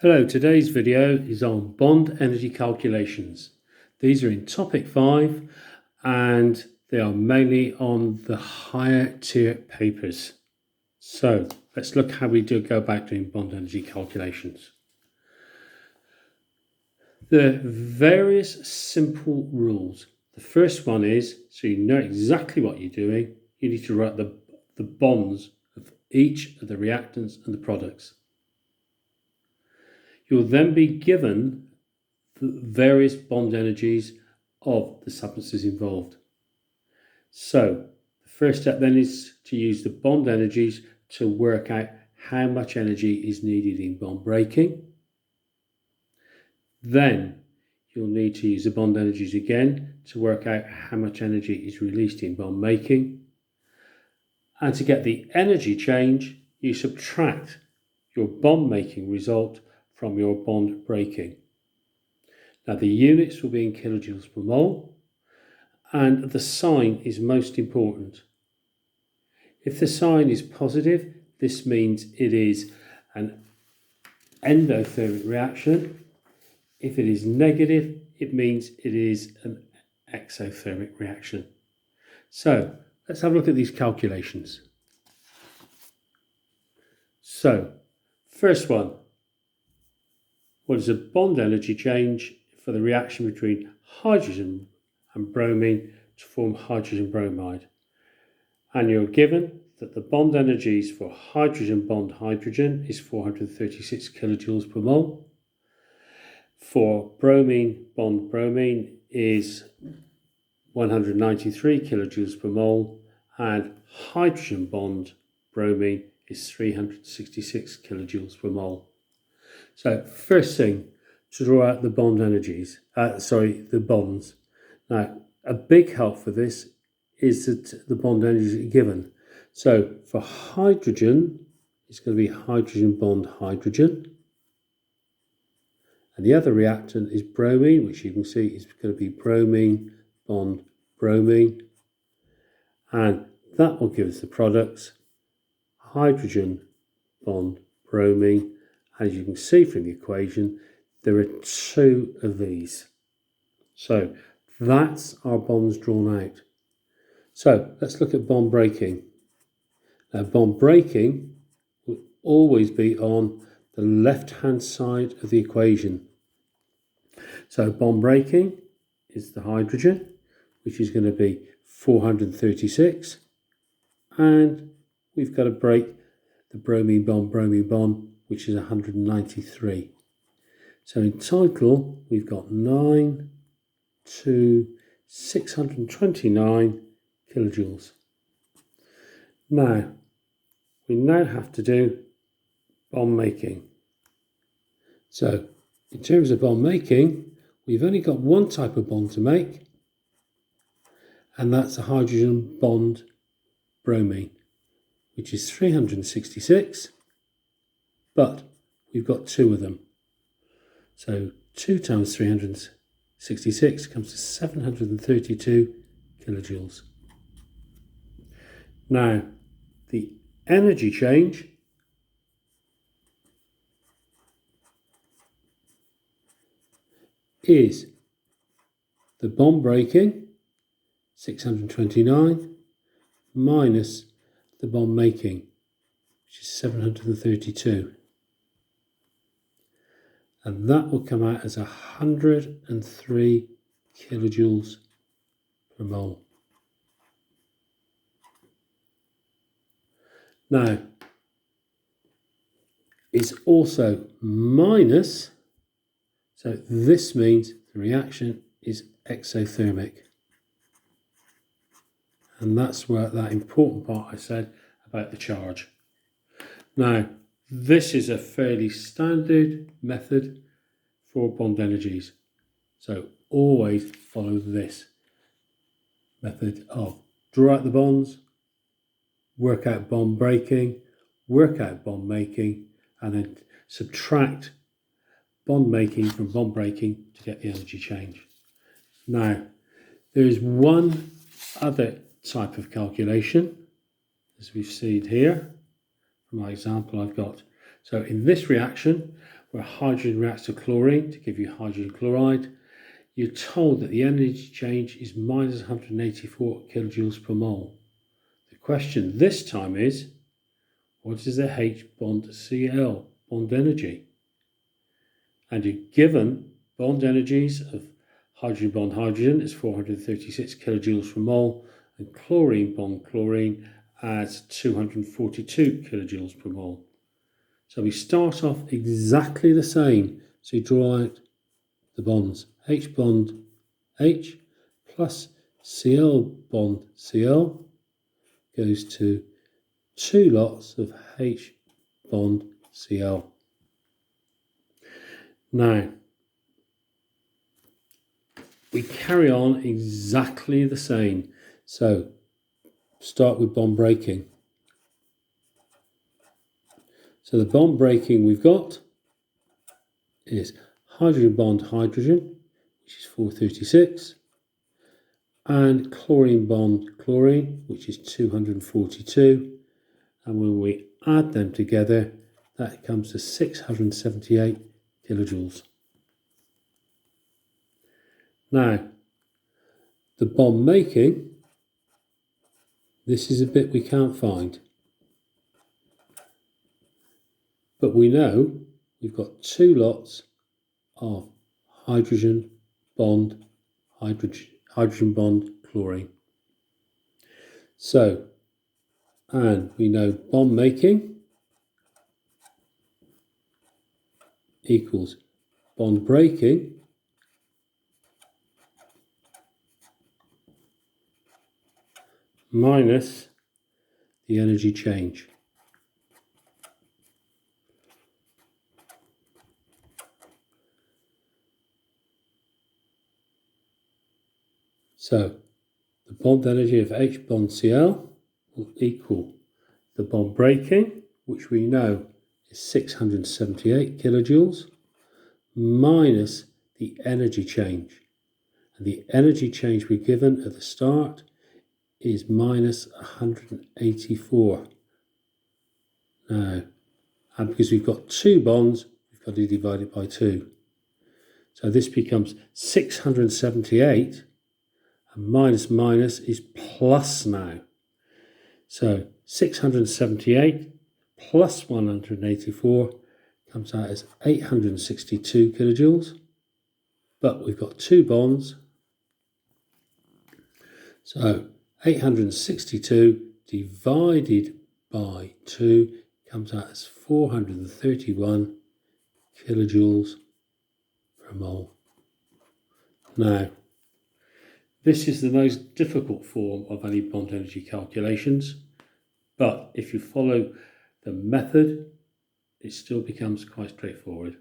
Hello, today's video is on bond energy calculations. These are in topic 5 and they are mainly on the higher tier papers. So let's look how we go about doing bond energy calculations. The various simple rules. The first one is, so you know exactly what you're doing, you need to write the bonds of each of the reactants and the products. You'll then be given the various bond energies of the substances involved. So the first step then is to use the bond energies to work out how much energy is needed in bond breaking. Then you'll need to use the bond energies again to work out how much energy is released in bond making. And to get the energy change, you subtract your bond making result from your bond breaking. Now the units will be in kilojoules per mole, and the sign is most important. If the sign is positive, this means it is an endothermic reaction. If it is negative, it means it is an exothermic reaction. So let's have a look at these calculations. So first one, what is a bond energy change for the reaction between hydrogen and bromine to form hydrogen bromide? And you're given that the bond energies for hydrogen bond hydrogen is 436 kilojoules per mole. For bromine bond bromine is 193 kilojoules per mole, and hydrogen bond bromine is 366 kilojoules per mole. So first thing, to draw out the bond energies, the bonds. Now, a big help for this is that the bond energies are given. So for hydrogen, it's going to be hydrogen bond hydrogen. And the other reactant is bromine, which you can see is going to be bromine bond bromine. And that will give us the products hydrogen bond bromine. As you can see from the equation, there are two of these. So that's our bonds drawn out. So let's look at bond breaking. Now bond breaking will always be on the left-hand side of the equation. So bond breaking is the hydrogen, which is going to be 436. And we've got to break the bromine bond, which is 193. So in total, we've got 9 to 629 kilojoules. Now, we now have to do bond making. So in terms of bond making, we've only got one type of bond to make, and that's a hydrogen bond bromine, which is 366, but we've got two of them. So 2 times 366 comes to 732 kilojoules. Now, the energy change is the bond breaking, 629, minus the bond making, which is 732. And that will come out as 103 kilojoules per mole. Now, it's also minus, so this means the reaction is exothermic. And that's where that important part I said about the charge. Now, this is a fairly standard method for bond energies. So always follow this method of draw out the bonds, work out bond breaking, work out bond making, and then subtract bond making from bond breaking to get the energy change. Now, there is one other type of calculation, as we've seen here from my example I've got. So in this reaction, where hydrogen reacts to chlorine to give you hydrogen chloride, you're told that the energy change is minus 184 kilojoules per mole. The question this time is, what is the H bond Cl bond energy? And you're given bond energies of hydrogen bond hydrogen is 436 kilojoules per mole, and chlorine bond chlorine as 242 kilojoules per mole. So we start off exactly the same. So you draw out the bonds. H bond H plus Cl bond Cl goes to 2 lots of H bond Cl. Now, we carry on exactly the same. So, start with bond breaking. So the bond breaking we've got is hydrogen bond hydrogen, which is 436, and chlorine bond chlorine, which is 242. And when we add them together, that comes to 678 kilojoules. Now, the bond making, this is a bit we can't find. But we know we've got 2 lots of hydrogen bond chlorine. So, and we know bond making equals bond breaking minus the energy change. So the bond energy of H bond Cl will equal the bond breaking, which we know is 678 kilojoules, minus the energy change. And the energy change we're given at the start is minus 184. Now, and because we've got 2 bonds, we've got to divide it by 2. So this becomes 678, and minus minus is plus now. So 678 plus 184 comes out as 862 kilojoules. But we've got 2 bonds. So 862 divided by 2 comes out as 431 kilojoules per mole. Now, this is the most difficult form of any bond energy calculations, but if you follow the method, it still becomes quite straightforward.